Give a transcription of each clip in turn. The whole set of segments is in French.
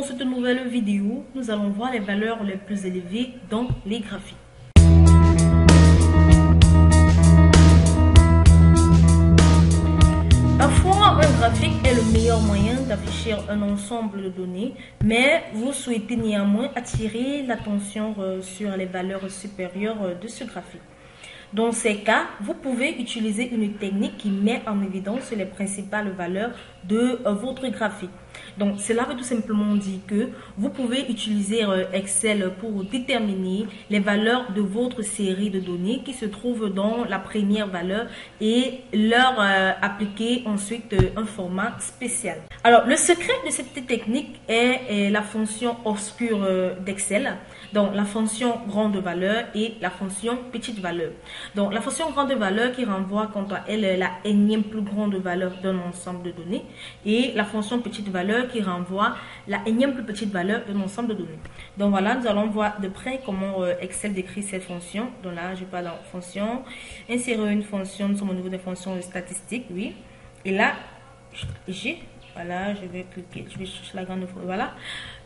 Dans cette nouvelle vidéo, nous allons voir les valeurs les plus élevées dans les graphiques. Parfois, un graphique est le meilleur moyen d'afficher un ensemble de données, mais vous souhaitez néanmoins attirer l'attention sur les valeurs supérieures de ce graphique. Dans ces cas, vous pouvez utiliser une technique qui met en évidence les principales valeurs de votre graphique. Donc, cela veut tout simplement dire que vous pouvez utiliser Excel pour déterminer les valeurs de votre série de données qui se trouvent dans la première valeur et leur appliquer ensuite un format spécial. Alors, le secret de cette technique est la fonction obscure d'Excel, donc la fonction grande valeur et la fonction petite valeur. Donc, la fonction grande valeur qui renvoie quant à elle la énième plus grande valeur d'un ensemble de données et la fonction petite valeur qui renvoie la énième plus petite valeur d'un ensemble de données. Donc voilà, nous allons voir de près comment Excel décrit cette fonction. Donc là, je parle dans fonction, insérer une fonction, nous sommes au niveau des fonctions statistiques, oui. Et là, voilà, je vais cliquer, je vais chercher la grande valeur. Voilà,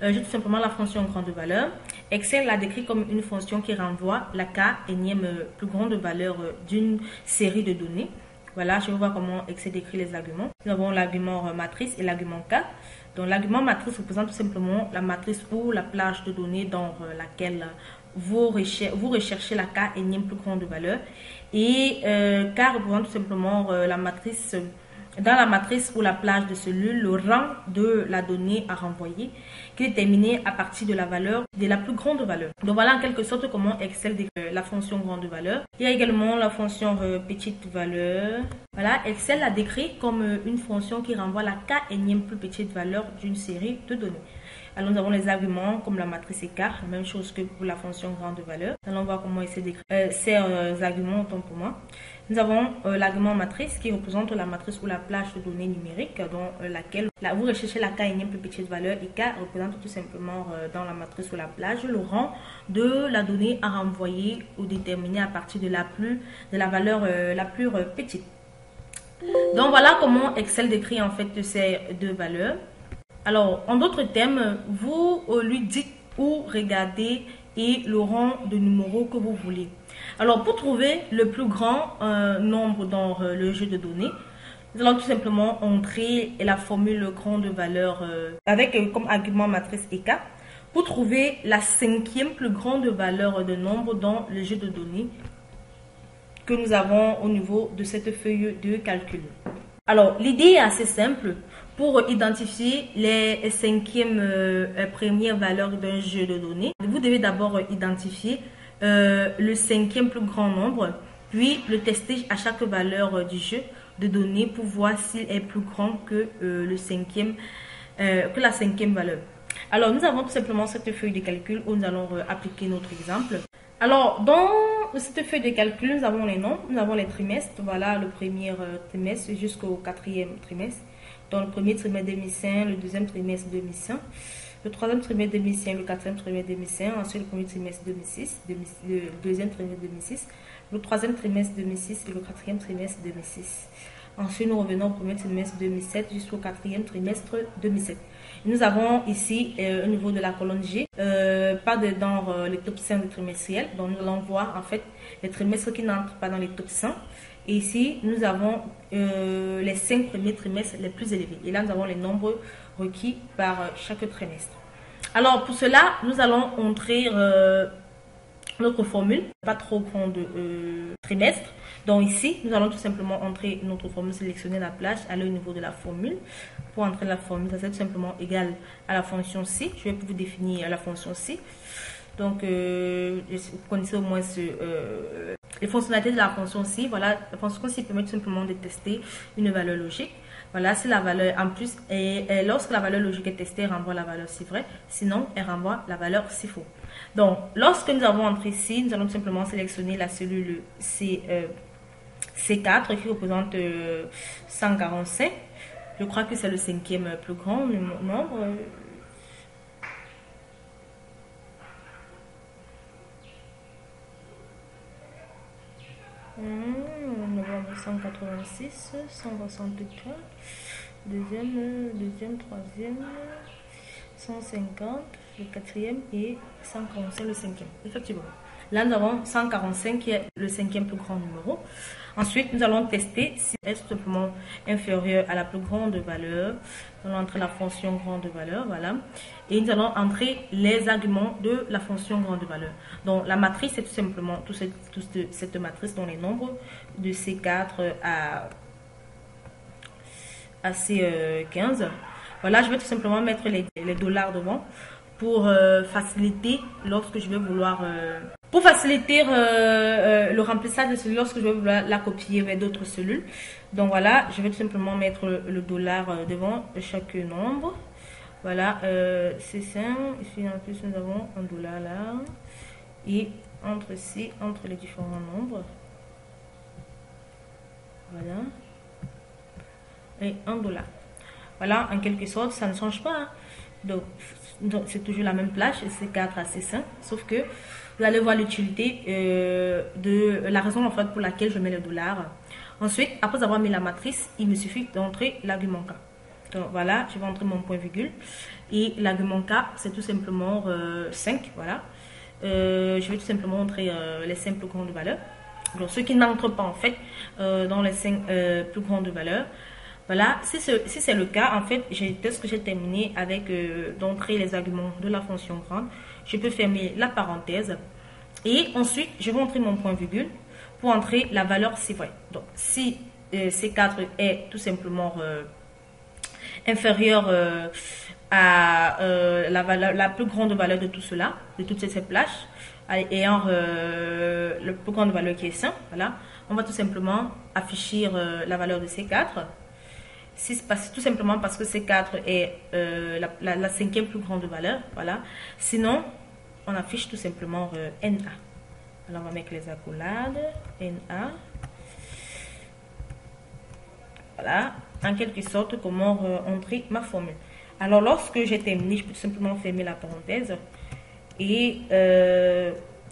j'ai tout simplement la fonction grande valeur. Excel l'a décrit comme une fonction qui renvoie la k énième plus grande valeur d'une série de données. Voilà, je vais voir comment Excel décrit les arguments. Nous avons l'argument matrice et l'argument k. Donc l'argument matrice représente tout simplement la matrice ou la plage de données dans laquelle vous recherchez la k énième plus grande valeur. Et k représente tout simplement la matrice. Dans la matrice ou la plage de cellules, le rang de la donnée à renvoyer qui est déterminé à partir de la valeur de la plus grande valeur. Donc voilà en quelque sorte comment Excel décrit la fonction grande valeur. Il y a également la fonction petite valeur. Voilà, Excel l'a décrit comme une fonction qui renvoie la k énième plus petite valeur d'une série de données. Alors nous avons les arguments comme la matrice écart, même chose que pour la fonction grande valeur. Nous allons voir comment Excel décrit ces arguments autant pour moi. Nous avons l'argument matrice qui représente la matrice ou la plage de données numériques dans laquelle vous recherchez la k énième plus petite valeur et k représente tout simplement dans la matrice ou la plage le rang de la donnée à renvoyer ou déterminer à partir de la valeur la plus petite. Donc voilà comment Excel décrit en fait ces deux valeurs. Alors en d'autres termes, vous lui dites où regarder et le rang de numéro que vous voulez. Alors, pour trouver le plus grand nombre dans le jeu de données, nous allons tout simplement entrer la formule grande valeur avec comme argument matrice et k pour trouver la cinquième plus grande valeur de nombre dans le jeu de données que nous avons au niveau de cette feuille de calcul. Alors, l'idée est assez simple. Pour identifier les cinquièmes premières valeurs d'un jeu de données, vous devez d'abord identifier le cinquième plus grand nombre, puis le tester à chaque valeur du jeu de données pour voir s'il est plus grand que la cinquième valeur. Alors, nous avons tout simplement cette feuille de calcul où nous allons appliquer notre exemple. Alors, dans cette feuille de calcul, nous avons les nombres, nous avons les trimestres. Voilà le premier trimestre jusqu'au quatrième trimestre. Dans le premier trimestre 2005, le deuxième trimestre 2005, le troisième trimestre 2005, le quatrième trimestre 2005, ensuite le premier trimestre 2006, le deuxième trimestre 2006, le troisième trimestre 2006 et le quatrième trimestre 2006. Ensuite, nous revenons au premier trimestre 2007 jusqu'au quatrième trimestre 2007. Nous avons ici au niveau de la colonne G, pas dans les top 5 trimestriels. Donc, nous allons voir en fait les trimestres qui n'entrent pas dans les top 100. Et ici, nous avons les 5 premiers trimestres les plus élevés. Et là, nous avons les nombres requis par chaque trimestre. Alors, pour cela, nous allons entrer notre formule, pas trop grande trimestre. Donc ici, nous allons tout simplement entrer notre formule, sélectionner la plage, aller au niveau de la formule. Pour entrer la formule, ça c'est tout simplement égal à la fonction C. Je vais vous définir la fonction C. Donc, vous connaissez au moins les fonctionnalités de la fonction C. Voilà, la fonction C permet tout simplement de tester une valeur logique. Voilà, c'est la valeur en plus. Et lorsque la valeur logique est testée, elle renvoie la valeur si vrai. Sinon, elle renvoie la valeur si faux. Donc, lorsque nous avons entré ici, nous allons tout simplement sélectionner la cellule C4 qui représente 145. Je crois que c'est le cinquième plus grand nombre. Novembre 186, 163, deuxième, troisième, 150, le quatrième, et 145, le cinquième. Effectivement. Là, nous avons 145 qui est le cinquième plus grand numéro. Ensuite, nous allons tester si est tout simplement inférieur à la plus grande valeur. Nous allons entrer la fonction grande valeur, voilà. Et nous allons entrer les arguments de la fonction grande valeur. Donc, la matrice, c'est tout simplement cette matrice dont les nombres de C4 à C15. Voilà, je vais tout simplement mettre les dollars devant pour faciliter lorsque je vais vouloir... pour faciliter le remplissage de celui lorsque je vais vouloir la copier vers d'autres cellules. Donc voilà, je vais tout simplement mettre le dollar devant chaque nombre. Voilà, c'est simple. Ici en plus nous avons un dollar là. Et entre les différents nombres. Voilà. Et un dollar. Voilà, en quelque sorte, ça ne change pas. Hein. Donc c'est toujours la même plage, C4 à C5. Sauf que vous allez voir l'utilité de la raison en fait pour laquelle je mets le dollar. Ensuite, après avoir mis la matrice, il me suffit d'entrer l'argument K. Donc voilà, je vais entrer mon point virgule. Et l'argument K, c'est tout simplement 5. Voilà. Je vais tout simplement entrer les 5 plus grandes valeurs. Donc ceux qui n'entrent pas en fait dans les 5 plus grandes valeurs. Voilà, si c'est le cas, en fait, dès que j'ai terminé avec d'entrer les arguments de la fonction grande, je peux fermer la parenthèse et ensuite je vais entrer mon point virgule pour entrer la valeur si vrai. Donc si C4 est tout simplement inférieur à la plus grande valeur de tout cela, de toutes ces plages, ayant la plus grande valeur qui est 5, voilà, on va tout simplement afficher la valeur de C4. Tout simplement parce que C4 est la cinquième plus grande valeur. Voilà. Sinon, on affiche tout simplement NA. Alors, on va mettre les accolades. NA. Voilà. En quelque sorte, comment entrer ma formule. Alors, lorsque j'ai terminé, je peux tout simplement fermer la parenthèse. Et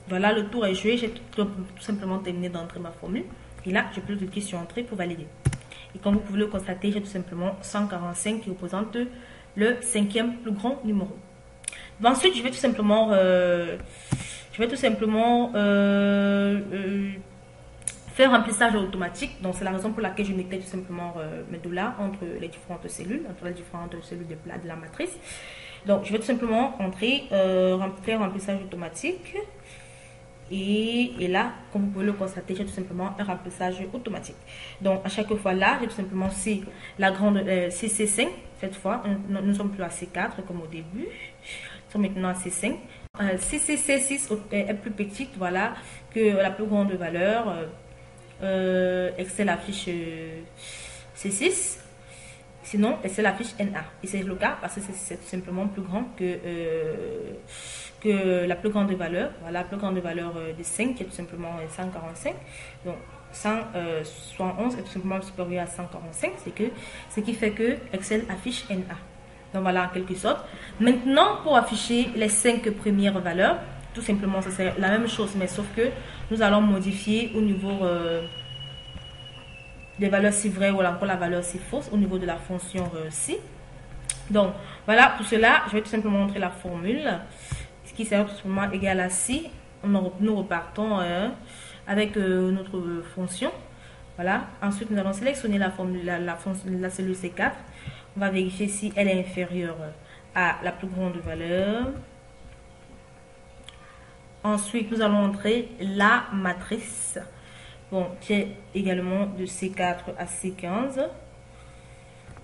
voilà, le tour est joué. J'ai tout simplement terminé d'entrer ma formule. Et là, je peux cliquer sur Entrée pour valider. Et comme vous pouvez le constater, j'ai tout simplement 145 qui représente le cinquième plus grand numéro. Ensuite, je vais tout simplement, faire un remplissage automatique. Donc, c'est la raison pour laquelle je mettais tout simplement mes dollars entre les différentes cellules, de la matrice. Donc, je vais tout simplement entrer, faire un remplissage automatique. Et là, comme vous pouvez le constater, j'ai tout simplement un remplissage automatique. Donc, à chaque fois là, j'ai tout simplement C5. Cette fois, nous ne sommes plus à C4 comme au début. Nous sommes maintenant à C5. Si C6 est plus petite, voilà, que la plus grande valeur, Excel affiche C6. Sinon, Excel affiche NA. Et c'est le cas parce que c'est tout simplement plus grand que la plus grande valeur. Voilà, la plus grande valeur de 5 qui est tout simplement 145. Donc 171 est tout simplement supérieur à 145. Ce qui fait que Excel affiche NA. Donc voilà en quelque sorte. Maintenant, pour afficher les 5 premières valeurs, tout simplement, c'est la même chose, mais sauf que nous allons modifier au niveau des valeurs si vraies ou encore la valeur si fausse au niveau de la fonction si. Donc voilà, pour cela, je vais tout simplement montrer la formule. Ce qui sert tout simplement égal à si. Nous repartons avec notre fonction. Voilà. Ensuite, nous allons sélectionner la cellule C4. On va vérifier si elle est inférieure à la plus grande valeur. Ensuite, nous allons entrer la matrice. Bon, qui est également de C4 à C15.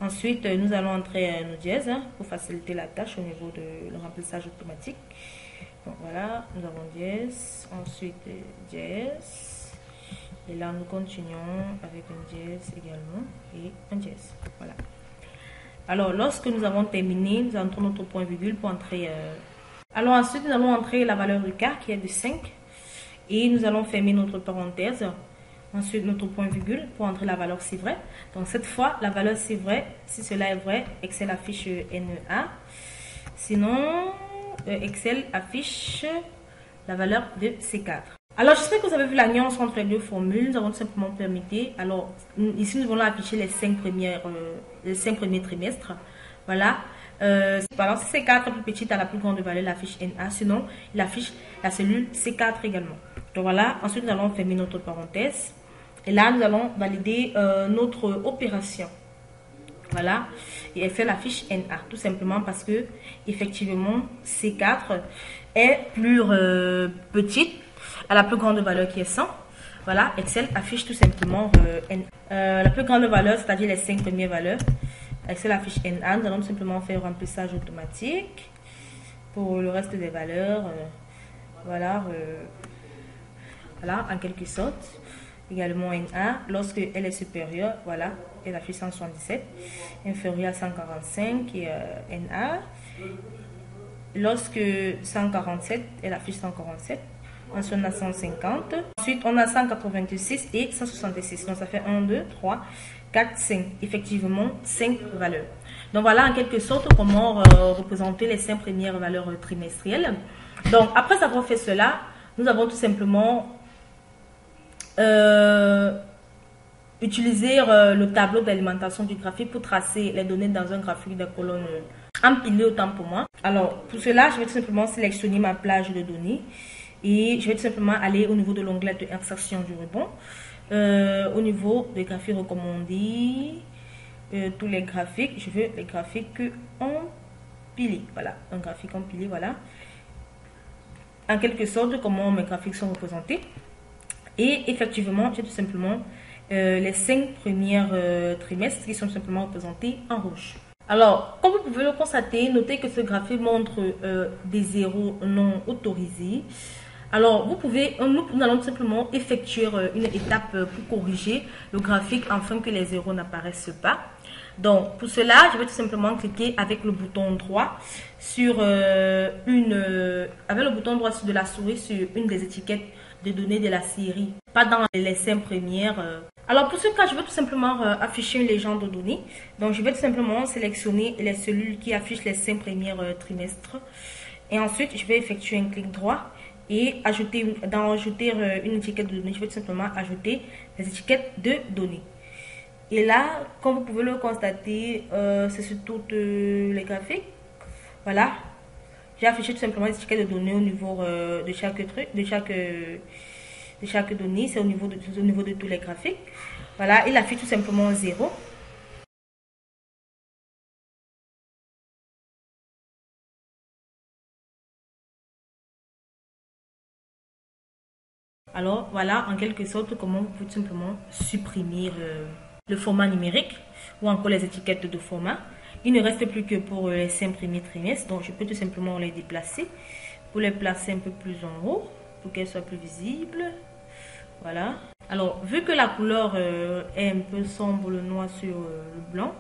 Ensuite, nous allons entrer nos dièses pour faciliter la tâche au niveau de le remplissage automatique. Donc voilà, nous avons dièse, ensuite dièse. Et là, nous continuons avec un dièse également et un dièse. Voilà. Alors, lorsque nous avons terminé, nous entrons notre point virgule pour entrer. Alors ensuite, nous allons entrer la valeur du K qui est de 5. Et nous allons fermer notre parenthèse. Ensuite, notre point virgule pour entrer la valeur si vrai. Donc, cette fois, la valeur si vrai, si cela est vrai, Excel affiche NA. Sinon, Excel affiche la valeur de C4. Alors, j'espère que vous avez vu la nuance entre les deux formules. Nous avons tout simplement permis. Alors, ici, nous allons afficher les 5 premiers trimestres. Voilà. Alors, si C4 est plus petite à la plus grande valeur, il affiche NA. Sinon, il affiche la cellule C4 également. Donc voilà, ensuite nous allons fermer notre parenthèse. Et là, nous allons valider notre opération. Voilà, et elle fait la fiche NA, tout simplement parce que effectivement C4 est plus petite à la plus grande valeur qui est 100. Voilà, Excel affiche tout simplement NA. La plus grande valeur, c'est-à-dire les 5 premières valeurs, Excel affiche NA. Nous allons simplement faire un remplissage automatique pour le reste des valeurs. Voilà, en quelque sorte. Également NA, lorsque elle est supérieure, voilà, elle affiche 177, inférieure à 145 et NA. Lorsque 147, elle affiche 147. Ensuite, on a 150. Ensuite, on a 186 et 166. Donc, ça fait 1, 2, 3, 4, 5. Effectivement, 5 valeurs. Donc, voilà en quelque sorte comment représenter les 5 premières valeurs trimestrielles. Donc, après avoir fait cela, nous avons tout simplement utiliser le tableau d'alimentation du graphique pour tracer les données dans un graphique de colonne empilé autant pour moi. Alors, pour cela, je vais tout simplement sélectionner ma plage de données et je vais tout simplement aller au niveau de l'onglet de insertion du ruban, au niveau des graphiques recommandés, tous les graphiques. Je veux les graphiques empilés. Voilà, un graphique empilé, voilà. En quelque sorte, comment mes graphiques sont représentés. Et effectivement, j'ai tout simplement les 5 premières trimestres qui sont simplement représentés en rouge. Alors, comme vous pouvez le constater, notez que ce graphique montre des zéros non autorisés. Alors, nous allons simplement effectuer une étape pour corriger le graphique afin que les zéros n'apparaissent pas. Donc, pour cela, je vais tout simplement cliquer avec le bouton droit sur avec le bouton droit de la souris sur une des étiquettes de données de la série, pas dans les 5 premières. Alors pour ce cas, je vais tout simplement afficher une légende de données. Donc je vais tout simplement sélectionner les cellules qui affichent les 5 premières trimestres. Et ensuite, je vais effectuer un clic droit et ajouter une étiquette de données. Je vais tout simplement ajouter les étiquettes de données. Et là, comme vous pouvez le constater, c'est sur toutes les graphiques. Voilà. J'ai affiché tout simplement les étiquettes de données au niveau de chaque donnée. C'est au niveau de tous les graphiques. Voilà, il affiche tout simplement 0. Alors, voilà en quelque sorte comment vous pouvez tout simplement supprimer le format numérique ou encore les étiquettes de format. Il ne reste plus que pour les 5 premiers trimestres. Donc, je peux tout simplement les déplacer pour les placer un peu plus en haut pour qu'elles soient plus visibles. Voilà. Alors, vu que la couleur est un peu sombre, le noir sur le blanc,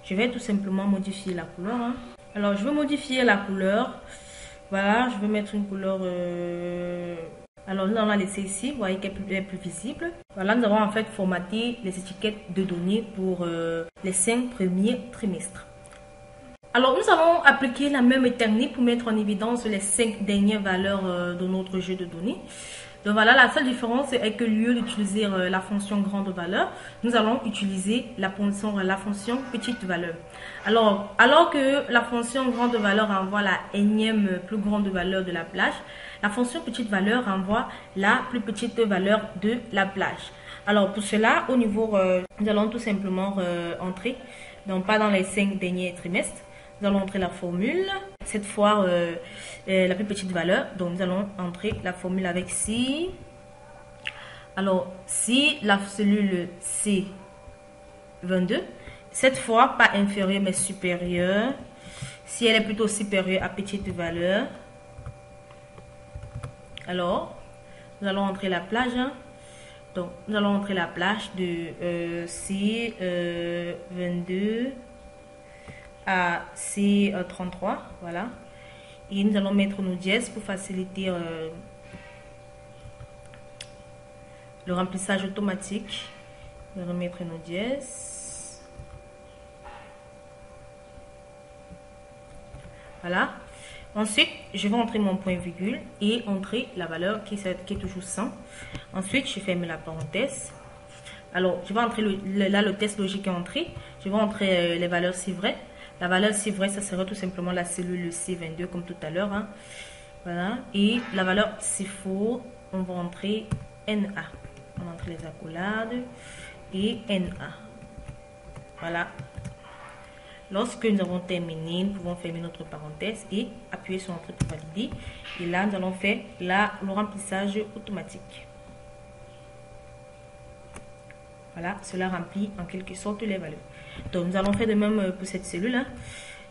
je vais tout simplement modifier la couleur. Alors, je vais modifier la couleur. Voilà, je vais mettre une couleur... Alors, nous allons la laisser ici. Vous voyez qu'elle est plus visible. Voilà, nous avons en fait formaté les étiquettes de données pour les 5 premiers trimestres. Alors, nous allons appliquer la même technique pour mettre en évidence les 5 dernières valeurs de notre jeu de données. Donc voilà, la seule différence est que au lieu d'utiliser la fonction grande valeur, nous allons utiliser la fonction petite valeur. Alors que la fonction grande valeur renvoie la énième plus grande valeur de la plage, la fonction petite valeur renvoie la plus petite valeur de la plage. Alors pour cela, au niveau, nous allons tout simplement entrer, donc pas dans les 5 derniers trimestres. Nous allons entrer la formule, cette fois la plus petite valeur. Donc nous allons entrer la formule avec si. Alors si la cellule C22, cette fois pas inférieure mais supérieure, si elle est plutôt supérieure à petite valeur, alors nous allons entrer la plage. Donc nous allons entrer la plage de C22 à C33, voilà. Et nous allons mettre nos dièses pour faciliter le remplissage automatique. Nous allons mettre nos dièses. Voilà. Ensuite, je vais entrer mon point virgule et entrer la valeur qui est toujours 100. Ensuite, je ferme la parenthèse. Alors, je vais entrer là le test logique est entré. Je vais entrer les valeurs si vrai. La valeur, c'est vrai, ça sera tout simplement la cellule C22 comme tout à l'heure. Hein. Voilà. Et la valeur, c'est faux, on va entrer NA. On va entrer les accolades et NA. Voilà. Lorsque nous avons terminé, nous pouvons fermer notre parenthèse et appuyer sur Entrée pour valider. Et là, nous allons faire le remplissage automatique. Voilà, cela remplit en quelque sorte les valeurs. Donc, nous allons faire de même pour cette cellule. Hein.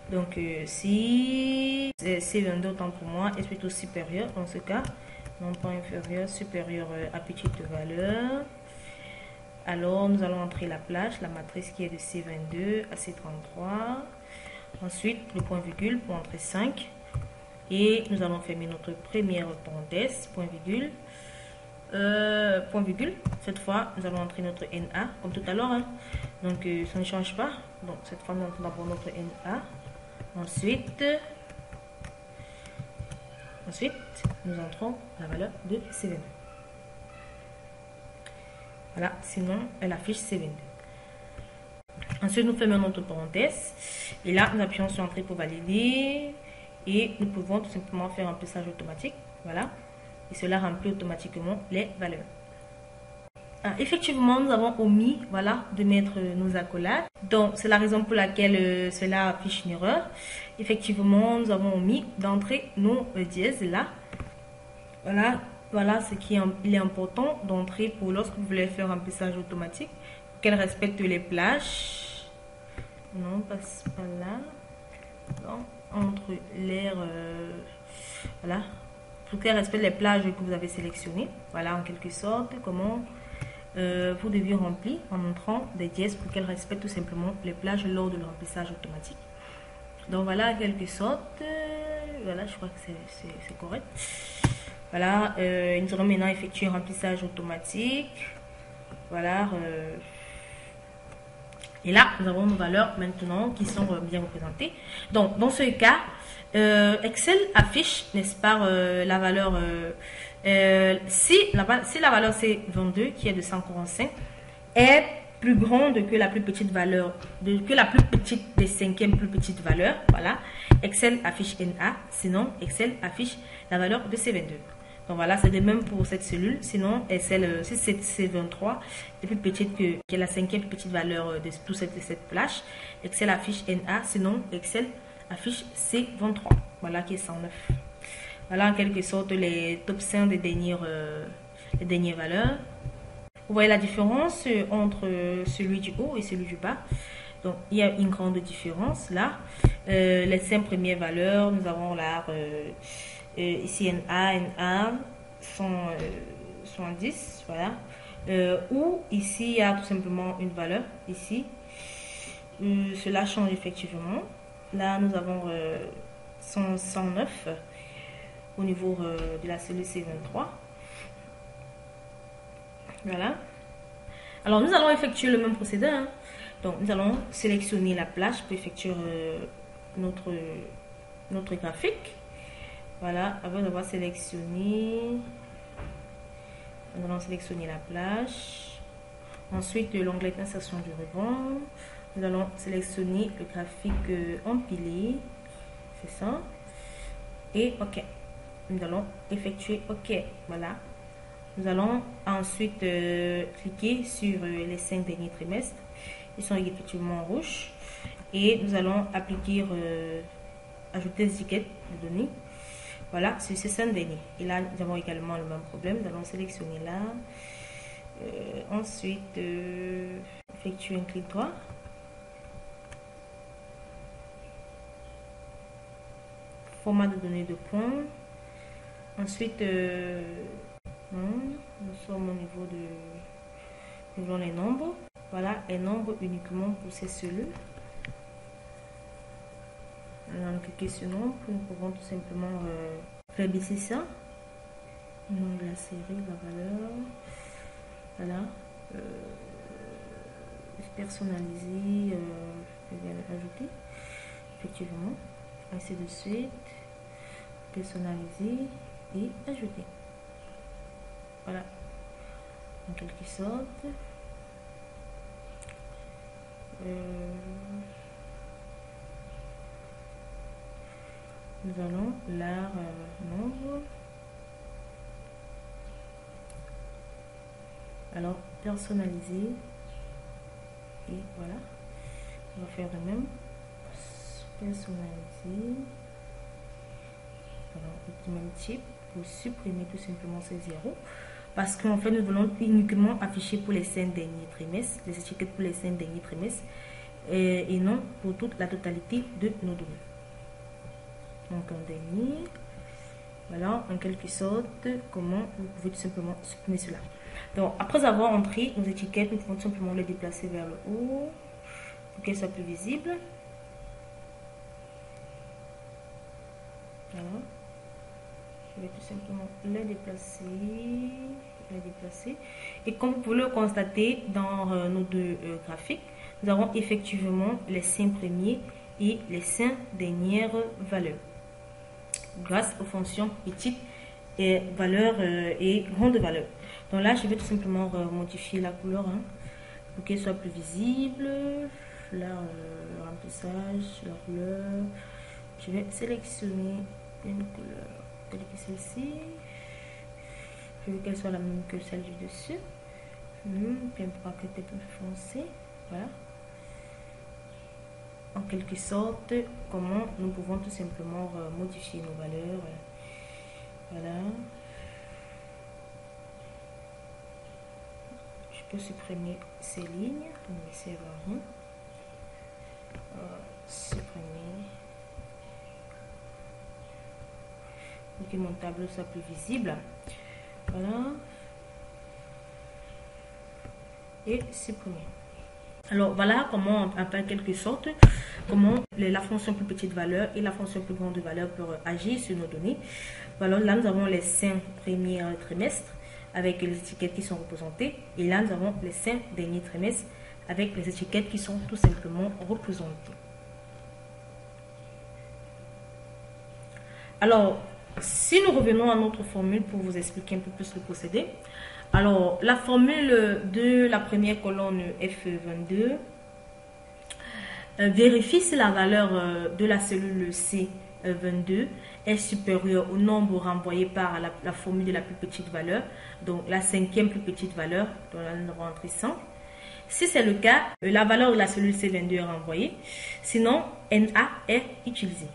Donc, si C22 autant pour moi est plutôt supérieur, dans ce cas, non pas inférieur, supérieur à petite valeur. Alors, nous allons entrer la plage, la matrice qui est de C22 à C33. Ensuite, le point virgule pour entrer 5. Et nous allons fermer notre première parenthèse, point virgule. Point virgule. Cette fois, nous allons entrer notre NA, comme tout à l'heure. Hein. Donc, ça ne change pas. Donc, cette fois, nous entrons d'abord notre NA. Ensuite, nous entrons la valeur de C22. Voilà, sinon, elle affiche C22. Ensuite, nous fermons notre parenthèse. Et là, nous appuyons sur Entrée pour valider. Et nous pouvons tout simplement faire un remplissage automatique. Voilà. Et cela remplit automatiquement les valeurs. Effectivement, nous avons omis de mettre nos accolades. Donc, c'est la raison pour laquelle cela affiche une erreur. Effectivement, nous avons omis d'entrer nos dièses là. Voilà ce qui est important d'entrer pour lorsque vous voulez faire un remplissage automatique. Qu'elle respecte les plages. Non, passe pas là. Donc, entre l'air. Voilà. Pour qu'elle respecte les plages que vous avez sélectionnées. Voilà, en quelque sorte, comment vous devez remplir en entrant des dièses pour qu'elle respecte tout simplement les plages lors de le remplissage automatique. Donc, voilà, en quelque sorte. Voilà, je crois que c'est correct. Voilà, nous allons maintenant effectuer un remplissage automatique. Voilà. Et là, nous avons nos valeurs maintenant qui sont bien représentées. Donc, dans ce cas, Excel affiche, n'est-ce pas, la valeur... si la valeur C22, qui est de 145, est plus grande que la plus petite valeur, que la plus petite des cinquièmes plus petites valeurs, voilà, Excel affiche NA, sinon Excel affiche la valeur de C22. Donc voilà, c'est de même pour cette cellule. Sinon, si c'est C23 est plus petite que la cinquième plus petite valeur de toute cette plage, Excel affiche NA, sinon Excel affiche C23. Voilà qui est 109. Voilà en quelque sorte les top 5 des dernières valeurs. Vous voyez la différence entre celui du haut et celui du bas. Donc il y a une grande différence là. Les 5 premières valeurs, nous avons là ici NA sont 10, voilà. Ou ici il y a tout simplement une valeur ici. Cela change effectivement. Là nous avons 109 au niveau de la cellule C23. Voilà. Alors nous allons effectuer le même procédé. Hein. Donc nous allons sélectionner la plage pour effectuer notre graphique. Voilà, avant d'avoir sélectionné, nous allons sélectionner la plage. Ensuite, l'onglet insertion du ruban. Nous allons sélectionner le graphique empilé. C'est ça. Et OK. Nous allons effectuer OK. Voilà. Nous allons ensuite cliquer sur les 5 derniers trimestres. Ils sont effectivement en rouge. Et nous allons appliquer, ajouter des étiquettes de données. Voilà, sur ces 5 derniers. Et là, nous avons également le même problème. Nous allons sélectionner là. Ensuite, effectuer un clic droit. Format de données de points. Ensuite, nous sommes au niveau nous avons les nombres. Voilà, les nombres uniquement pour ces cellules. Nous allons cliquer sur nombre. Nous pouvons tout simplement faire baisser ça. Le nom de la série, la valeur. Voilà. Personnaliser, ajouter. Effectivement. Ainsi de suite. Personnaliser et ajouter. Voilà. En quelque sorte. nous allons la nombre. Alors, personnaliser. Et voilà. On va faire de même. Personnaliser. Alors, du même type. Pour supprimer tout simplement ces zéros. Parce qu'en fait, nous voulons uniquement afficher pour les 5 derniers trimestres. Les étiquettes pour les 5 derniers trimestres. Et non pour toute la totalité de nos données. Donc, un dernier. Voilà, en quelque sorte, comment vous pouvez tout simplement supprimer cela. Donc, après avoir entré nos étiquettes, nous pouvons tout simplement les déplacer vers le haut pour qu'elles soient plus visibles. Voilà. Je vais tout simplement les déplacer. Et comme vous pouvez le constater dans nos deux graphiques, nous avons effectivement les 5 premiers et les 5 dernières valeurs. Grâce aux fonctions petites et valeurs et grandes valeurs. Donc là, je vais tout simplement modifier la couleur pour qu'elle soit plus visible. Là, le remplissage, la couleur. Je vais sélectionner une couleur telle que celle-ci. Je veux qu'elle soit la même que celle du dessus. Puis un peu plus foncé. Voilà. En quelque sorte, comment nous pouvons tout simplement modifier nos valeurs. Voilà. Je peux supprimer ces lignes. Mais c'est rien. Supprimer. Pour que mon tableau soit plus visible. Voilà. Et supprimer. Alors voilà comment, en quelque sorte, comment la fonction plus petite valeur et la fonction plus grande valeur peuvent agir sur nos données. Voilà, là nous avons les 5 premiers trimestres avec les étiquettes qui sont représentées. Et là nous avons les 5 derniers trimestres avec les étiquettes qui sont tout simplement représentées. Alors, si nous revenons à notre formule pour vous expliquer un peu plus le procédé. Alors, la formule de la première colonne F22 vérifie si la valeur de la cellule C22 est supérieure au nombre renvoyé par la formule de la plus petite valeur, donc la 5e plus petite valeur, dans la rentrée 100. Si c'est le cas, la valeur de la cellule C22 est renvoyée, sinon NA est utilisé.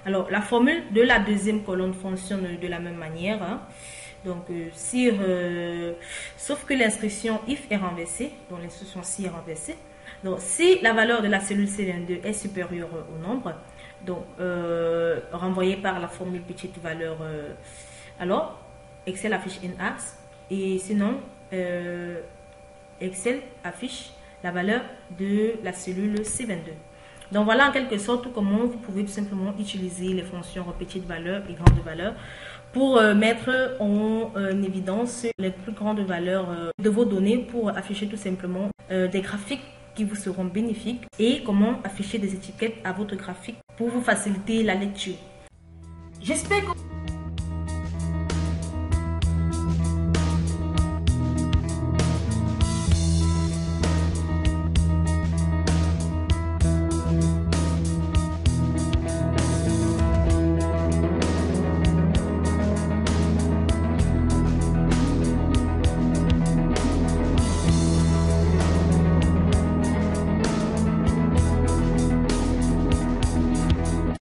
Alors, la formule de la deuxième colonne fonctionne de la même manière. Donc, sauf que l'instruction if est renversée, donc l'instruction si est renversée. Donc, si la valeur de la cellule C22 est supérieure au nombre, donc renvoyé par la formule petite valeur, alors Excel affiche NA, et sinon Excel affiche la valeur de la cellule C22. Donc voilà en quelque sorte comment vous pouvez tout simplement utiliser les fonctions petites valeurs et grandes valeurs pour mettre en évidence les plus grandes valeurs de vos données pour afficher tout simplement des graphiques qui vous seront bénéfiques et comment afficher des étiquettes à votre graphique pour vous faciliter la lecture. J'espère que